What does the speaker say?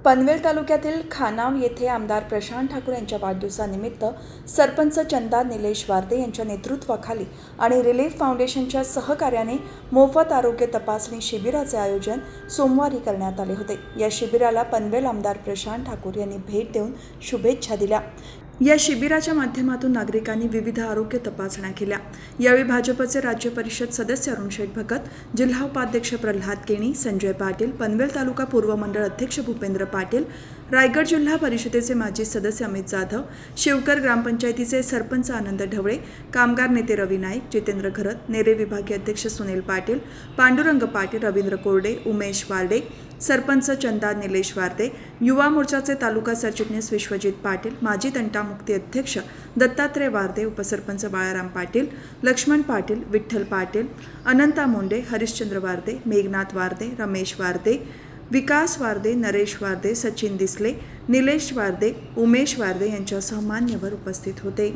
पनवेल तालुक्यातील खानाव येथे आमदार प्रशांत ठाकूर यांच्या वाढदिवसानिमित्त सरपंच चंदा निलेश वारदे यांच्या नेतृत्वाखाली आणि रिलीफ फाउंडेशनच्या सहकार्याने मोफत आरोग्य तपासणी शिबिराचे आयोजन सोमवारी करण्यात आले होते। या शिबिराला पनवेल आमदार प्रशांत ठाकूर यांनी भेट देऊन शुभेच्छा दिल्या। या शिबिराच्या माध्यमातून नागरिकांनी विविध आरोग्य तपासण्या केल्या। यावेळी भाजपचे राज्य परिषद सदस्य अरुण शेठ भगत, जिल्हा उपाध्यक्ष प्रल्हाद केणी, संजय पाटील, पनवेल तालुका पूर्व मंडळ अध्यक्ष भूपेंद्र पाटील, रायगड जिल्हा परिषदेचे माजी सदस्य अमित जाधव, शिवकर ग्रामपंचायतीचे सरपंच आनंद ढवळे, कामगार नेते रवी नाईक, जितेंद्र घरत, नेरे विभागीय अध्यक्ष सुनील पाटील, पांडुरंग पाटील, रवींद्र कोरडे, उमेश वारडे, सरपंच चंदा निलेश वारदे, युवा मोर्चाचे तालुका सरचिटणीस विश्वजित पाटील, माजी तंटामुक्ती अध्यक्ष दत्तात्रय वारदे, उपसरपंच बाळाराम पाटील, लक्ष्मण पाटील, विठ्ठल पाटील, अनंता मुंडे, हरिश्चंद्र वारदे, मेघनाथ वारदे, रमेश वारदे, विकास वारदे, नरेश वारदे, सचिन दिसले, निलेश वारदे, उमेश वारदे यांच्यासह मान्यवर उपस्थित होते।